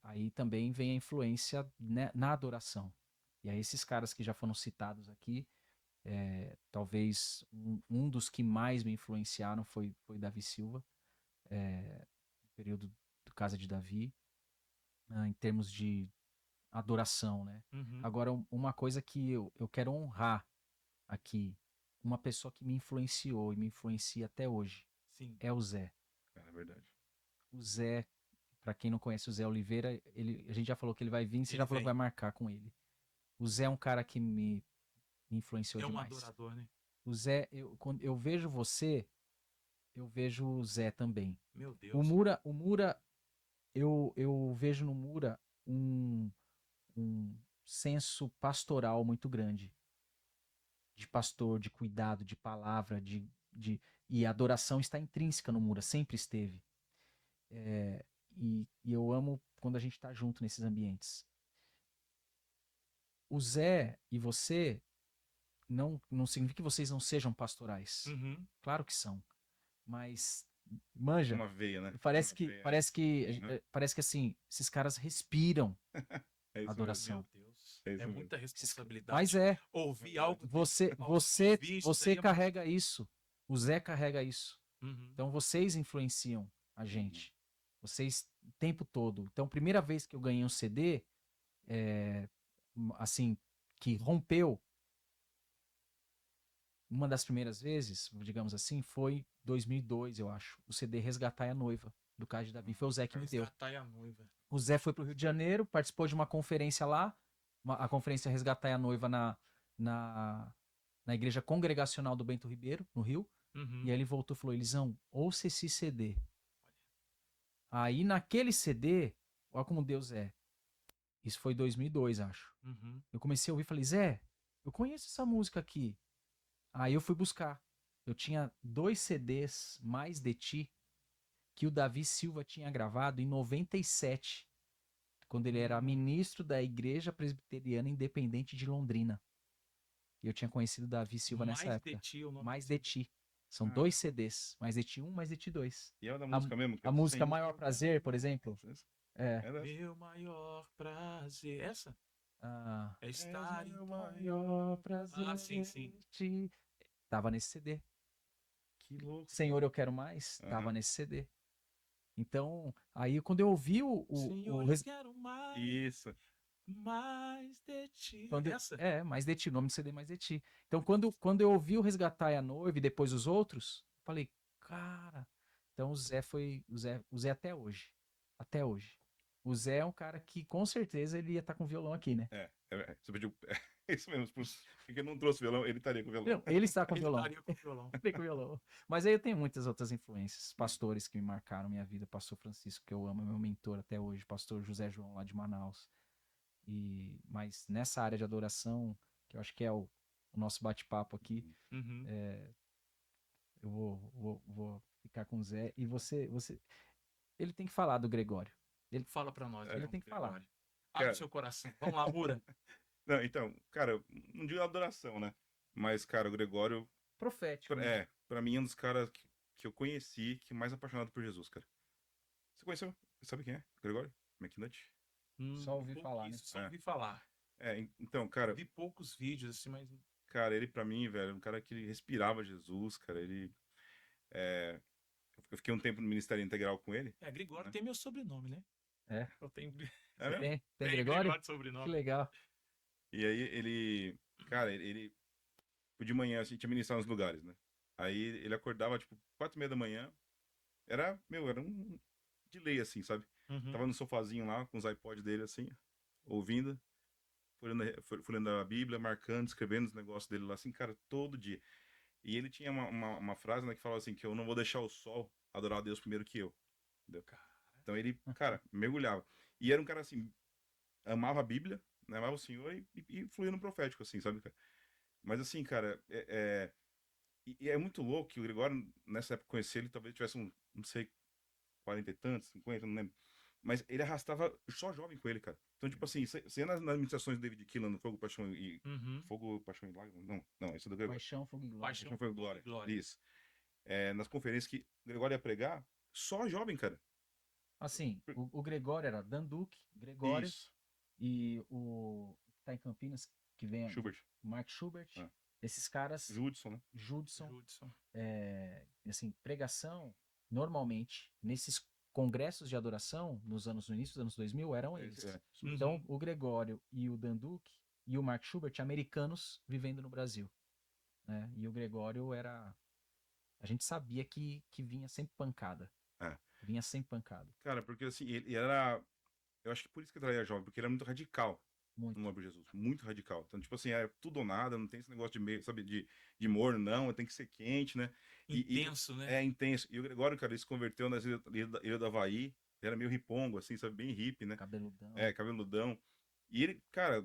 aí também vem a influência, né, na adoração. E aí esses caras que já foram citados aqui, talvez um dos que mais me influenciaram foi Davi Silva, no período do Casa de Davi, em termos de adoração, né? Uhum. Agora, uma coisa que eu quero honrar aqui, uma pessoa que me influenciou e me influencia até hoje, Sim. é o Zé. É verdade. O Zé, pra quem não conhece o Zé Oliveira, a gente já falou que ele vai vir, você Ele já falou vem. que vai marcar com ele. O Zé é um cara que me influenciou É um demais. adorador, né? O Zé, quando eu vejo você, eu vejo o Zé também. Meu O Deus. Mura, eu vejo no Mura um senso pastoral muito grande. De pastor, de cuidado, de palavra, e a adoração está intrínseca no Mura, sempre esteve. E eu amo quando a gente está junto nesses ambientes. O Zé e você não significa que vocês não sejam pastorais. Uhum. Claro que são. Mas, manja, Uma veia, né? parece Uma que, veia. parece que, Uhum. parece que assim, esses caras respiram É isso adoração. Meu Deus. É isso É mesmo. muita Mas responsabilidade. Ouvir algo você, aos você, ouvintes você aí é carrega isso. O Zé carrega isso. Uhum. Então vocês influenciam a gente. Vocês o tempo todo. Então, primeira vez que eu ganhei um CD, assim, que rompeu, uma das primeiras vezes, digamos assim, foi 2002, eu acho. O CD Resgatar a Noiva, do Caio de Davi. Foi o Zé que me deu. Resgatar a noiva. O Zé foi pro Rio de Janeiro, participou de uma conferência lá, a conferência Resgatar a Noiva na, na Igreja Congregacional do Bento Ribeiro, no Rio. Uhum. E aí ele voltou e falou, Elisão, ouça esse CD. Aí naquele CD, olha como Deus é. Isso foi 2002, acho. Uhum. Eu comecei a ouvir e falei, Zé, eu conheço essa música aqui. Aí eu fui buscar. Eu tinha 2 CDs, Mais de Ti, que o Davi Silva tinha gravado em 97, quando ele era ministro da Igreja Presbiteriana Independente de Londrina. E eu tinha conhecido o Davi Silva nessa Mais época. de ti, o nome Mais do de CD. Ti. São Ah. 2 CDs. Mais de Ti 1, Mais de Ti 2. E é da música mesmo? que A eu música sei. Maior Prazer, por exemplo. É. É dessa? Meu maior prazer. Essa? Ah, É estar És em meu maior prazer. Ah, sim, sim. Tava nesse CD. Que louco. Senhor, eu quero mais. Tava Aham. nesse CD. Então, aí quando eu ouvi Senhor, eu quero mais, Isso. mais de ti. quando, Essa? Mais de Ti, o nome do CD Mais de Ti. Então, quando eu ouvi o Resgatar a Noiva e depois os outros, falei, cara. Então, o Zé até hoje. Até hoje. O Zé é um cara que com certeza ele ia estar com violão aqui, né? Você pediu. É isso mesmo. Porque não trouxe violão, ele estaria com violão. Não, ele está com Ele violão. estaria com violão. Ele com violão. Mas aí eu tenho muitas outras influências. Pastores que me marcaram minha vida. Pastor Francisco, que eu amo, é meu mentor até hoje. Pastor José João, lá de Manaus. Mas nessa área de adoração, que eu acho que é o nosso bate-papo aqui, Uhum. eu vou ficar com o Zé. E ele tem que falar do Gregório. Fala pra nós. Ele Gregório. tem que falar. Abre Cara. seu coração. Vamos lá, Mura. Não, então, cara, não digo adoração, né? Mas, cara, o Gregório, Profético. Né? pra mim, é um dos caras que eu conheci que é mais apaixonado por Jesus, cara. Você conheceu? Você sabe quem é? Gregório McNutt? Só ouvi falar, né? Só ouvi falar. Então, cara, Vi poucos vídeos assim, mas cara, ele pra mim, velho, é um cara que ele respirava Jesus, cara, eu fiquei um tempo no Ministério Integral com ele. Gregório tem meu sobrenome, né? É. Eu tenho É mesmo? Tem Gregório? de sobrenome. Que legal. E aí cara, ele de manhã, assim, tinha ministrar nos lugares, né? Aí ele acordava, tipo, 4:30 da manhã. Era um de lei, assim, sabe? Uhum. Tava no sofazinho lá, com os iPods dele, assim, ouvindo, folhando a Bíblia, marcando, escrevendo os negócios dele lá, assim, cara, todo dia. E ele tinha uma frase, né, que falava assim, que eu não vou deixar o sol adorar a Deus primeiro que eu. Entendeu? Então ele, cara, mergulhava. E era um cara, assim, amava a Bíblia, né, amava o Senhor e fluía no profético, assim, sabe, cara? Mas assim, cara, e é muito louco que o Gregório, nessa época, conheci ele, talvez tivesse não sei, 40 e tantos, 50, não lembro. Mas ele arrastava só jovem com ele, cara. Então, tipo assim, você ia nas ministrações do David Keelan, no Fogo, Paixão e... Uhum. Fogo, Paixão e Lágrimas? Não, esse é do Gregório. Paixão, Fogo e Glória. Paixão, Paixão, Fogo e Fogo e Glória. Glória. Isso. Nas conferências que o Gregório ia pregar, só jovem, cara. Assim, o Gregório era Dan Duque, Gregório, Isso. e o que tá em Campinas, que vem Schubert. o Mark Schubert. Ah. Esses caras, Judson, né? Judson, Judson. assim, pregação, normalmente, nesses congressos de adoração, no início dos anos 2000, eram eles. Uhum. Então, o Gregório e o Dan Duque e o Mark Schubert, americanos vivendo no Brasil. Né? E o Gregório era... A gente sabia que vinha sempre pancada. É. Vinha sempre pancada. Cara, porque assim, ele era... Eu acho que por isso que ele atraía jovem, porque ele era muito radical. Muito. No Amor de Jesus, muito radical. Então, tipo assim, é tudo ou nada, não tem esse negócio de meio, sabe, de morno, não, tem que ser quente, né? Intenso, né? É intenso. E o Gregório, cara, ele se converteu nas ilha do Havaí, ele era meio ripongo, assim, sabe, bem hippie, né? Cabeludão. Cabeludão. E ele, cara,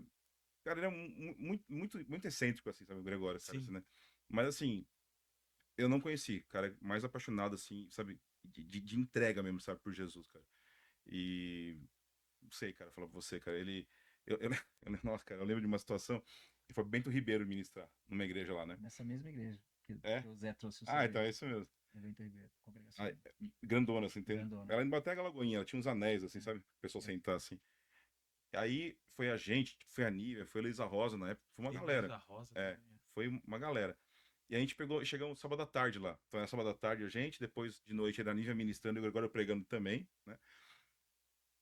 ele é muito excêntrico, assim, sabe, o Gregório, cara, assim, né? Mas, assim, eu não conheci, cara, mais apaixonado, assim, sabe, de entrega mesmo, sabe, por Jesus, cara. E não sei, cara, falar pra você, cara, nossa, cara, eu lembro de uma situação que foi Bento Ribeiro ministrar numa igreja lá, né? Nessa mesma igreja que o Zé trouxe o Então é isso mesmo. Bento Ribeiro, congregação. Grandona, assim, tem. Grandona. Ela ainda bateu a Lagoinha, ela tinha uns anéis, assim, sabe? O pessoal sentar assim. Aí foi a gente, foi a Nívia, foi a Elisa Rosa na época, foi uma galera. Elisa Rosa também. Foi uma galera. E a gente chegamos sábado à tarde lá. Então é sábado à tarde a gente, depois de noite era a Nívia ministrando e o Gregório pregando também, né?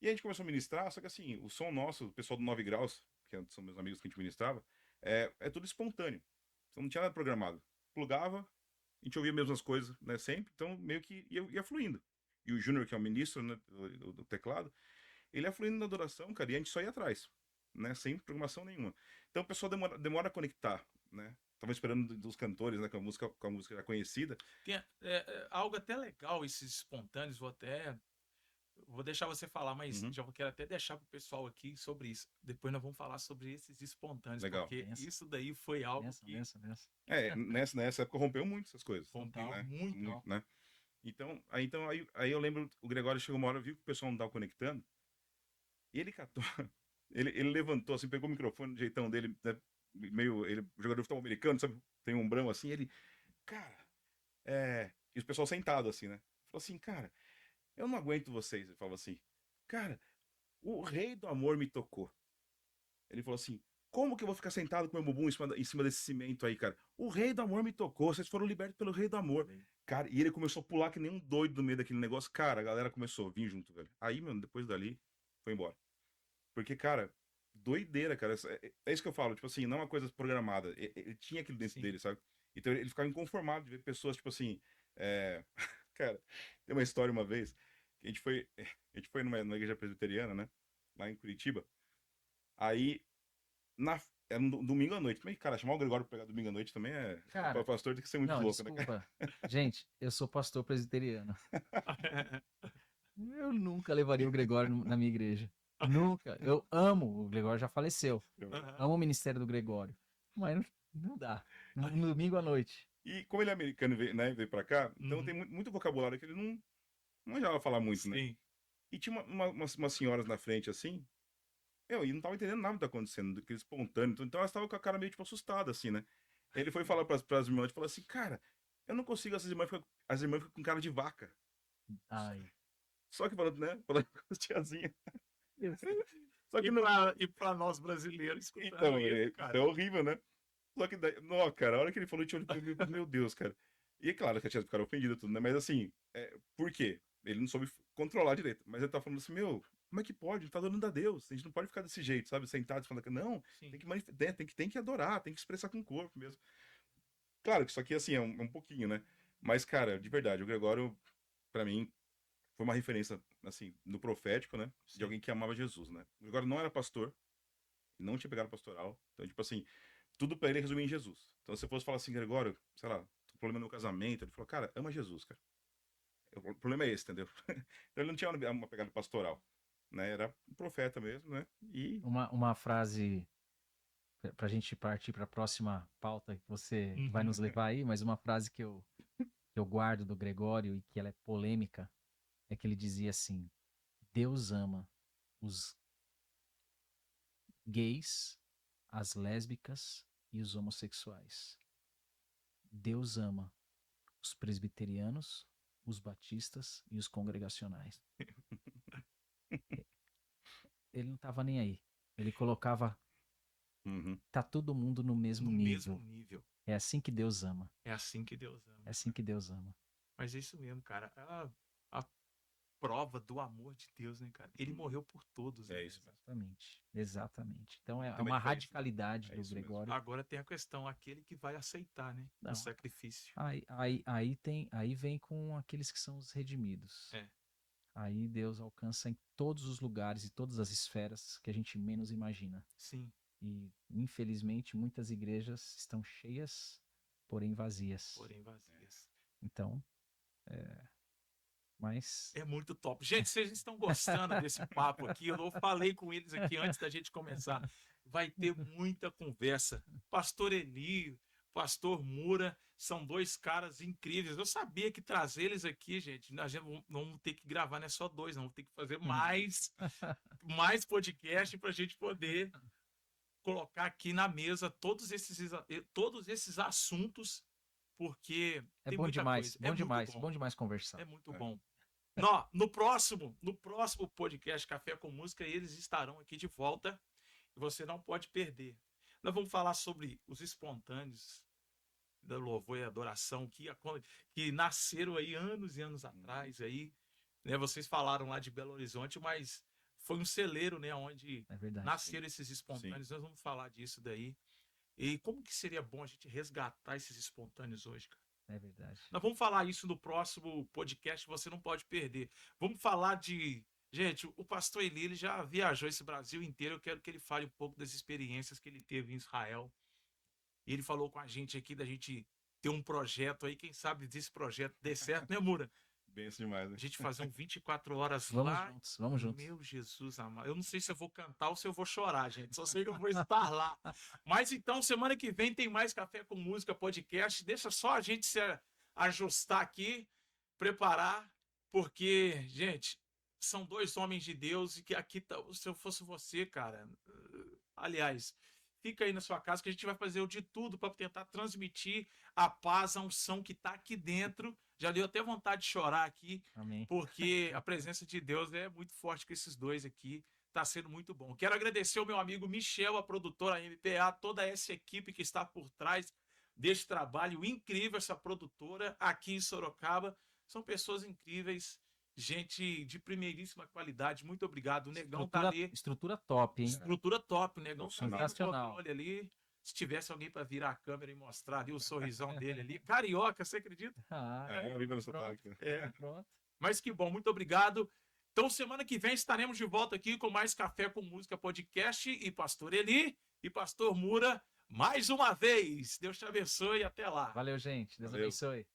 E a gente começou a ministrar, só que assim, o som nosso, o pessoal do 9 Graus, que são meus amigos que a gente ministrava, é tudo espontâneo. Então não tinha nada programado. Plugava, a gente ouvia as mesmas coisas, né, sempre, então meio que ia fluindo. E o Júnior, que é o ministro, né, do teclado, ele ia fluindo na adoração, cara, e a gente só ia atrás, né, sem programação nenhuma. Então o pessoal demora a conectar, né? Tava esperando dos cantores, né, com a música já conhecida. Tem algo até legal, esses espontâneos, vou deixar você falar, mas já quero até deixar pro pessoal aqui sobre isso. Depois nós vamos falar sobre esses espontâneos, Legal. porque isso daí foi algo que... Nessa época rompeu muito essas coisas. Rompeu né? muito. Né? Então, aí eu lembro, o Gregório chegou uma hora, viu que o pessoal não tava conectando, e ele catou, ele levantou assim, pegou o microfone do jeitão dele, né, meio, ele, jogador de futebol americano, sabe, tem um ombrão assim, ele, cara, e o pessoal sentado assim, né, falou assim, cara, eu não aguento vocês, ele falou assim, cara, o rei do amor me tocou. Ele falou assim, como que eu vou ficar sentado com o meu bumbum em cima desse cimento aí, cara? O rei do amor me tocou, vocês foram libertos pelo rei do amor. Cara, e ele começou a pular que nem um doido no meio daquele negócio. Cara, a galera começou a vir junto, velho. Aí, mano, depois dali, foi embora. Porque, cara, doideira, cara. É isso que eu falo, tipo assim, não é uma coisa programada. Ele tinha aquilo dentro dele, sabe? Então ele ficava inconformado de ver pessoas, tipo assim. Cara, tem uma história uma vez que a gente foi numa igreja presbiteriana, né? Lá em Curitiba. Aí, era um domingo à noite. Também, cara, chamar o Gregório pra pegar domingo à noite também é. Cara, O pastor tem que ser muito louco, desculpa. né, cara? Gente, eu sou pastor presbiteriano. Eu nunca levaria o Gregório na minha igreja. Nunca. Eu amo, o Gregório já faleceu. Amo o ministério do Gregório. Mas não dá. No domingo à noite. E como ele é americano e veio pra cá, então tem muito vocabulário que ele não já vai falar muito, né? E tinha umas senhoras na frente assim, e não tava entendendo nada do que tá acontecendo, daquele espontâneo. Então elas estavam com a cara meio tipo assustada, assim, né? Ele foi falar pras irmãs, falou assim, cara, eu não consigo, as irmãs ficam com cara de vaca. Ai. Só que falando, né? Falando com as tiazinhas. Só que e pra nós brasileiros, então, é horrível, né? Só que daí, não, cara, a hora que ele falou, eu olhei, meu Deus, cara. E é claro que a tia ficaram ofendida tudo, né? Mas assim, por quê? Ele não soube controlar direito. Mas ele tá falando assim, meu, como é que pode? Ele tá adorando a Deus. A gente não pode ficar desse jeito, sabe? Sentado, falando que não, tem que manifestar, tem que adorar, tem que expressar com o corpo mesmo. Claro que isso aqui, assim, é um pouquinho, né? Mas, cara, de verdade, o Gregório, pra mim, foi uma referência, assim, no profético, né? Sim. De alguém que amava Jesus, né? O Gregório não era pastor, não tinha pegado pastoral. Então, tipo assim, tudo pra ele resumia em Jesus. Então, se você fosse falar assim, Gregório, sei lá, tô com problema no casamento, ele falou, cara, ama Jesus, cara. O problema é esse, entendeu? Então, ele não tinha uma pegada pastoral, né? Era um profeta mesmo, né? E Uma frase para a gente partir para a próxima pauta que você vai nos levar aí, mas uma frase que eu guardo do Gregório e que ela é polêmica é que ele dizia assim: Deus ama os gays, as lésbicas e os homossexuais. Deus ama os presbiterianos, os batistas e os congregacionais. Ele não estava nem aí. Ele colocava, Uhum. tá todo mundo no mesmo No nível. mesmo nível. É assim que Deus ama. É assim que Deus ama. É assim que Deus ama. Mas é isso mesmo, cara. A prova do amor de Deus, né, cara? Ele morreu por todos, né? é isso mesmo. Exatamente. Então é Tem uma diferença, né? radicalidade É do isso mesmo. Gregório. Agora tem a questão, aquele que vai aceitar, né? Não. O sacrifício. Aí vem com aqueles que são os redimidos. É. Aí Deus alcança em todos os lugares e todas as esferas que a gente menos imagina. Sim. E, infelizmente, muitas igrejas estão cheias, porém vazias. Porém vazias. Então, mas É muito top. Gente, vocês estão gostando desse papo aqui? Eu falei com eles aqui antes da gente começar. Vai ter muita conversa. Pastor Eli, Pastor Mura, são dois caras incríveis. Eu sabia que trazer eles aqui, gente, a gente não vamos ter que gravar, não é só dois, não. Vamos ter que fazer mais podcast para a gente poder colocar aqui na mesa todos esses assuntos, porque é tem bom muita demais, coisa. bom demais conversar. É muito É. bom. No próximo podcast Café com Música, eles estarão aqui de volta e você não pode perder. Nós vamos falar sobre os espontâneos da louvor e adoração que nasceram aí anos e anos atrás aí, né? Vocês falaram lá de Belo Horizonte, mas foi um celeiro, né, onde É verdade. nasceram esses espontâneos. Nós vamos falar disso daí. E como que seria bom a gente resgatar esses espontâneos hoje, cara? É verdade. Nós vamos falar isso no próximo podcast, você não pode perder. Vamos falar de... Gente, o pastor Eli, ele já viajou esse Brasil inteiro, eu quero que ele fale um pouco das experiências que ele teve em Israel. E ele falou com a gente aqui da gente ter um projeto aí, quem sabe desse projeto dê certo, né, Mura? Benção demais, né? A gente fazer um 24 horas Vamos lá. juntos, vamos juntos. Meu Jesus amado. Eu não sei se eu vou cantar ou se eu vou chorar, gente. Só sei que eu vou estar lá. Mas então, semana que vem tem mais Café com Música podcast. Deixa só a gente se ajustar aqui, preparar, porque, gente, são dois homens de Deus e que aqui, se eu fosse você, cara, aliás, fica aí na sua casa que a gente vai fazer o de tudo para tentar transmitir a paz, a unção que está aqui dentro. Já deu até vontade de chorar aqui, Amém. porque a presença de Deus é muito forte com esses dois aqui. Está sendo muito bom. Quero agradecer ao meu amigo Michel, a produtora MPA, toda essa equipe que está por trás deste trabalho incrível, essa produtora aqui em Sorocaba. São pessoas incríveis, gente de primeiríssima qualidade. Muito obrigado. O Negão tá ali. Estrutura top, hein? Estrutura top. O Negão tá ali no Sensacional. controle ali. Se tivesse alguém para virar a câmera e mostrar ali o sorrisão dele ali. Carioca, você acredita? Eu vi pelo pronto. sotaque. Pronto. Mas que bom, muito obrigado. Então, semana que vem estaremos de volta aqui com mais Café com Música podcast e Pastor Eli e Pastor Mura mais uma vez. Deus te abençoe e até lá. Valeu, gente. Deus Valeu. abençoe.